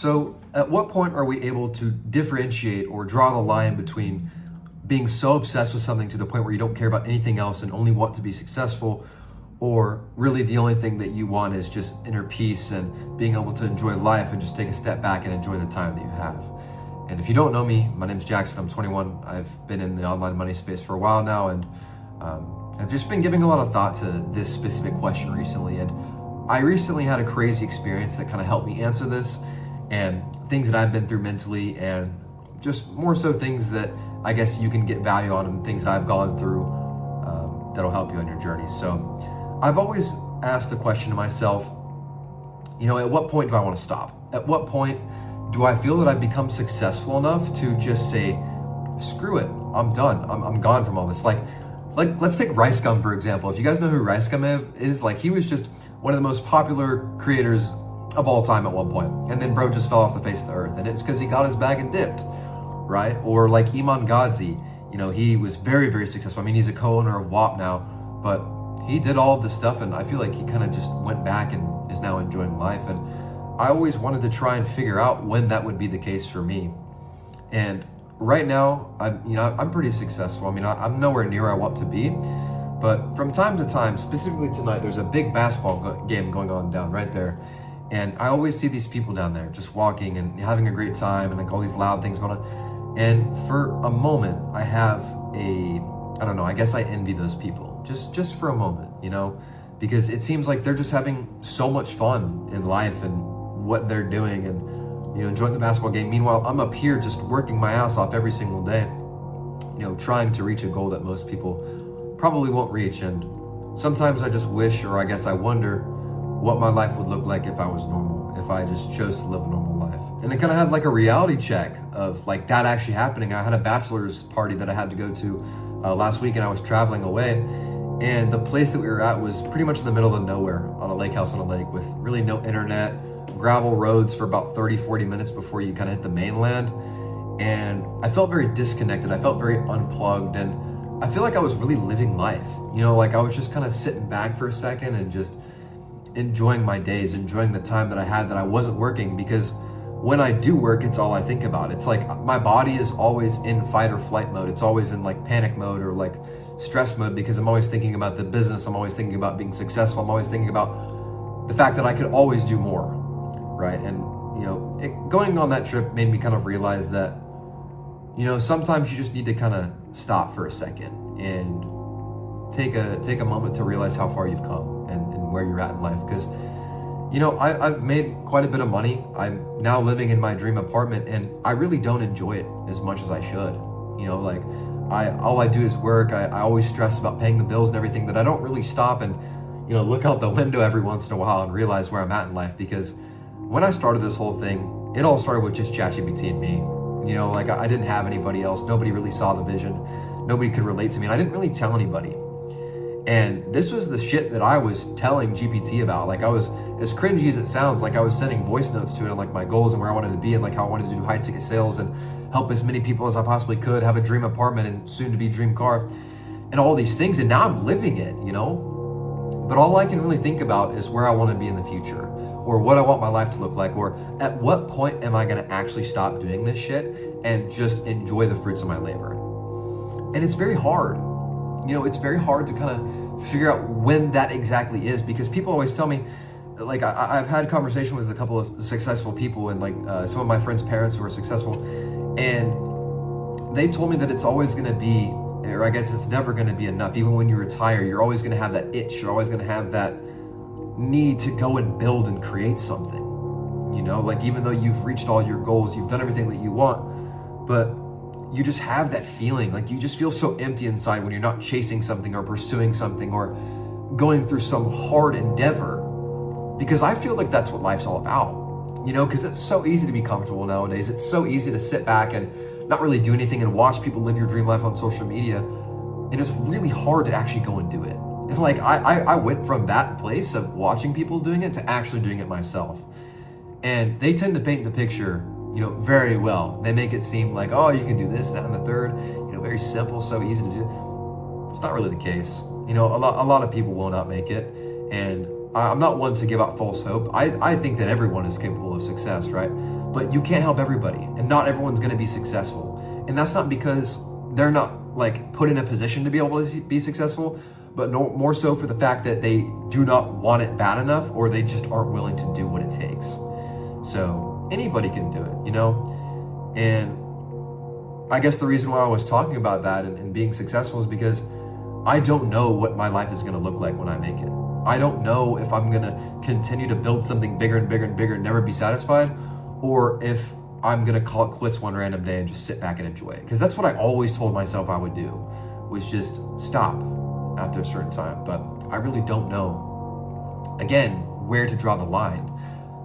So, at what point are we able to differentiate or draw the line between being so obsessed with something to the point where you don't care about anything else and only want to be successful, or really the only thing that you want is just inner peace and being able to enjoy life and just take a step back and enjoy the time that you have? And if you don't know me, my name's Jackson. I'm 21. I've been in the online money space for a while now, and I've just been giving a lot of thought to this specific question recently. And I recently had a crazy experience that kind of helped me answer this, and things that I've been through mentally, and just more so things that I guess you can get value on, and things that I've gone through that'll help you on your journey. So I've always asked the question to myself, at what point do I want to stop? At what point do I feel that I've become successful enough to just say, screw it, I'm done, I'm gone from all this? Like let's take Rice Gum, for example. If you guys know who Rice Gum is, he was just one of the most popular creators of all time at one point, and then bro just fell off the face of the earth, and it's because he got his bag and dipped, right? Or like Iman Gadzhi, he was very, very successful. I mean, he's a co-owner of WAP now, but he did all of this stuff, and I feel like he kind of just went back and is now enjoying life. And I always wanted to try and figure out when that would be the case for me. And right now, I'm pretty successful. I mean, I'm nowhere near where I want to be, but from time to time, specifically tonight, there's a big basketball game going on down right there. And I always see these people down there just walking and having a great time, and like all these loud things going on. And for a moment, I have I guess I envy those people just for a moment, because it seems like they're just having so much fun in life and what they're doing, and enjoying the basketball game. Meanwhile, I'm up here just working my ass off every single day, trying to reach a goal that most people probably won't reach. And sometimes I just wish, or I guess I wonder, what my life would look like if I was normal, if I just chose to live a normal life. And it kind of had like a reality check of like that actually happening. I had a bachelor's party that I had to go to last week, and I was traveling away, and the place that we were at was pretty much in the middle of nowhere on a lake house on a lake with really no internet, gravel roads for about 30-40 minutes before you kind of hit the mainland. And I felt very disconnected. I felt very unplugged, and I feel like I was really living life. I was just kind of sitting back for a second and just enjoying my days, enjoying the time that I had that I wasn't working, because when I do work, it's all I think about. It's like my body is always in fight or flight mode. It's always in like panic mode or like stress mode, because I'm always thinking about the business. I'm always thinking about being successful. I'm always thinking about the fact that I could always do more, right? And going on that trip made me kind of realize that sometimes you just need to kind of stop for a second and take a moment to realize how far you've come and where you're at in life. Because I've made quite a bit of money. I'm now living in my dream apartment, and I really don't enjoy it as much as I should. All I do is work. I always stress about paying the bills and everything, that I don't really stop and look out the window every once in a while and realize where I'm at in life. Because when I started this whole thing, it all started with just ChatGPT and me. I didn't have anybody else. Nobody really saw the vision. Nobody could relate to me, and I didn't really tell anybody. And this was the shit that I was telling GPT about. Like, I was, as cringy as it sounds, like I was sending voice notes to it on like my goals and where I wanted to be, and like how I wanted to do high ticket sales and help as many people as I possibly could, have a dream apartment and soon to be dream car and all these things. And now I'm living it, but all I can really think about is where I want to be in the future, or what I want my life to look like, or at what point am I going to actually stop doing this shit and just enjoy the fruits of my labor. And it's very hard. It's very hard to kind of figure out when that exactly is, because people always tell me, like, I've had conversation with a couple of successful people, and like some of my friends' parents who are successful, and they told me that it's always going to be, or I guess it's never going to be enough. Even when you retire, you're always going to have that itch. You're always going to have that need to go and build and create something. Like, even though you've reached all your goals, you've done everything that you want, but you just have that feeling, like you just feel so empty inside when you're not chasing something or pursuing something or going through some hard endeavor. Because I feel like that's what life's all about, because it's so easy to be comfortable nowadays. It's so easy to sit back and not really do anything and watch people live your dream life on social media. And it's really hard to actually go and do it. It's like I went from that place of watching people doing it to actually doing it myself. And they tend to paint the picture very well. They make it seem like, oh, you can do this, that, and the third, very simple, so easy to do. It's not really the case. A lot of people will not make it, and I'm not one to give out false hope. I think that everyone is capable of success, right? but you can't help everybody, and not everyone's going to be successful. And that's not because they're not like put in a position to be able to be successful, but more so for the fact that they do not want it bad enough, or they just aren't willing to do what it takes. So anybody can do it, you know? And I guess the reason why I was talking about that and being successful is because I don't know what my life is going to look like when I make it. I don't know if I'm going to continue to build something bigger and bigger and bigger and never be satisfied, or if I'm going to call it quits one random day and just sit back and enjoy it. Because that's what I always told myself I would do, was just stop after a certain time. But I really don't know, again, where to draw the line.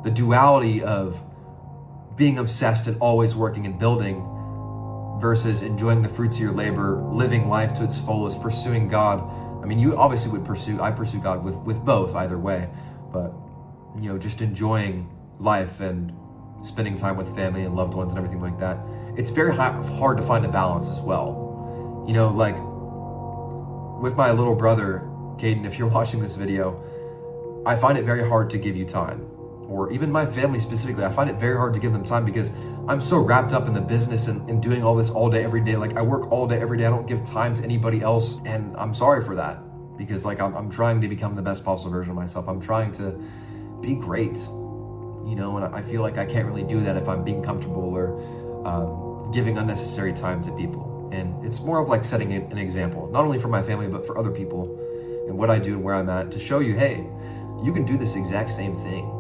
The duality of being obsessed and always working and building versus enjoying the fruits of your labor, living life to its fullest, pursuing God. I mean, you obviously I pursue God with both, either way, but, you know, just enjoying life and spending time with family and loved ones and everything like that. It's very hard to find a balance as well. You know, like with my little brother, Caden, if you're watching this video, I find it very hard to give you time. Or even my family specifically, I find it very hard to give them time because I'm so wrapped up in the business and doing all this all day, every day. Like I work all day, every day. I don't give time to anybody else. And I'm sorry for that, because like I'm trying to become the best possible version of myself. I'm trying to be great, you know, and I feel like I can't really do that if I'm being comfortable or giving unnecessary time to people. And it's more of like setting an example, not only for my family, but for other people and what I do and where I'm at, to show you, hey, you can do this exact same thing.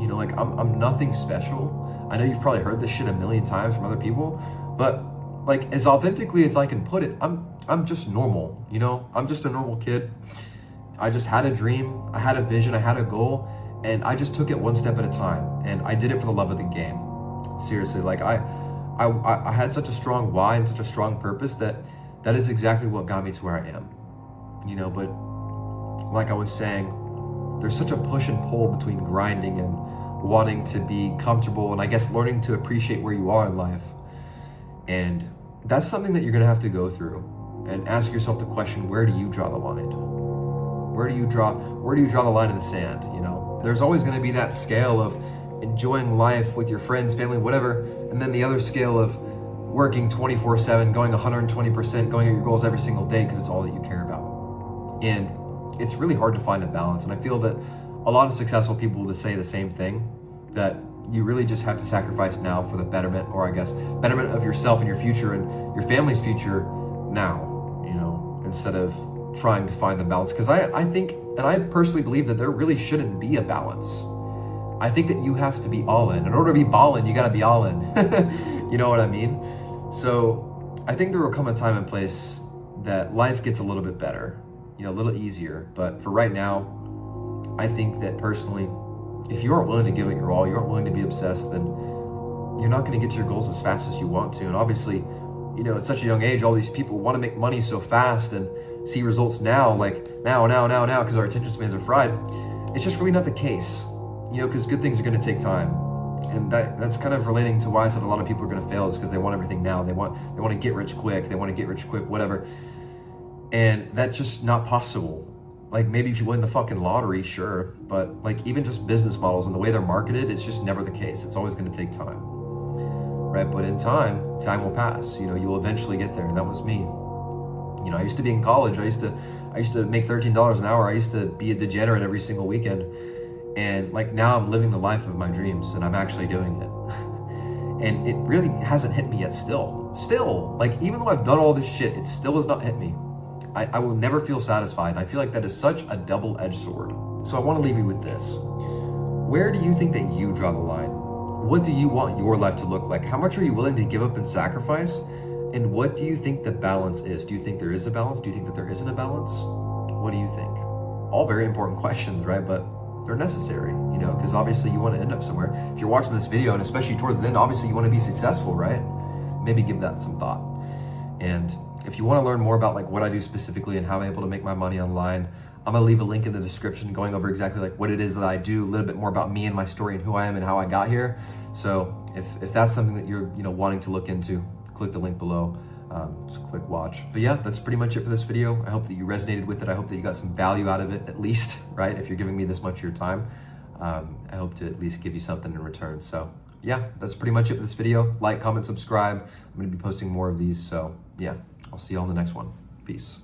You know, like I'm nothing special. I know you've probably heard this shit a million times from other people, but like as authentically as I can put it, I'm just normal, you know? I'm just a normal kid. I just had a dream, I had a vision, I had a goal, and I just took it one step at a time, and I did it for the love of the game. Seriously, like I had such a strong why and such a strong purpose that is exactly what got me to where I am. You know, but like I was saying, there's such a push and pull between grinding and wanting to be comfortable, and I guess learning to appreciate where you are in life. And that's something that you're gonna have to go through and ask yourself the question, where do you draw the line? Where do you draw the line in the sand? You know, there's always gonna be that scale of enjoying life with your friends, family, whatever, and then the other scale of working 24/7, going 120%, going at your goals every single day because it's all that you care about. And it's really hard to find a balance. And I feel that a lot of successful people will say the same thing, that you really just have to sacrifice now for the betterment, or I guess betterment of yourself and your future and your family's future now, you know, instead of trying to find the balance. Because I think, and I personally believe, that there really shouldn't be a balance. I think that you have to be all in. In order to be ballin', you gotta be all in. You know what I mean? So I think there will come a time and place that life gets a little bit better, you know, a little easier. But for right now, I think that personally, if you aren't willing to give it your all, you aren't willing to be obsessed, then you're not going to get to your goals as fast as you want to. And obviously, you know, at such a young age, all these people want to make money so fast and see results now, like now, because our attention spans are fried. It's just really not the case, you know, because good things are going to take time. And that's kind of relating to why I said a lot of people are going to fail, is because they want everything now. They want to get rich quick. Whatever. And that's just not possible. Like maybe if you win the fucking lottery, sure, but like even just business models and the way they're marketed, it's just never the case. It's always going to take time, right? But in time will pass. You know, you'll eventually get there, and that was me. You know, I used to be in college. I used to make $13 an hour. I used to be a degenerate every single weekend, and like now I'm living the life of my dreams, and I'm actually doing it. And it really hasn't hit me yet. Still, like even though I've done all this shit, it still has not hit me. I will never feel satisfied. And I feel like that is such a double-edged sword. So I want to leave you with this. Where do you think that you draw the line? What do you want your life to look like? How much are you willing to give up and sacrifice? And what do you think the balance is? Do you think there is a balance? Do you think that there isn't a balance? What do you think? All very important questions, right? But they're necessary, you know, because obviously you want to end up somewhere. If you're watching this video, and especially towards the end, obviously you want to be successful, right? Maybe give that some thought. And if you want to learn more about like what I do specifically and how I'm able to make my money online, I'm gonna leave a link in the description going over exactly like what it is that I do, a little bit more about me and my story and who I am and how I got here. So if that's something that you're wanting to look into, click the link below. It's a quick watch. But yeah, that's pretty much it for this video. I hope that you resonated with it. I hope that you got some value out of it, at least, right? If you're giving me this much of your time, I hope to at least give you something in return. So yeah, that's pretty much it for this video. Like, comment, subscribe. I'm going to be posting more of these. So yeah, I'll see you all in the next one. Peace.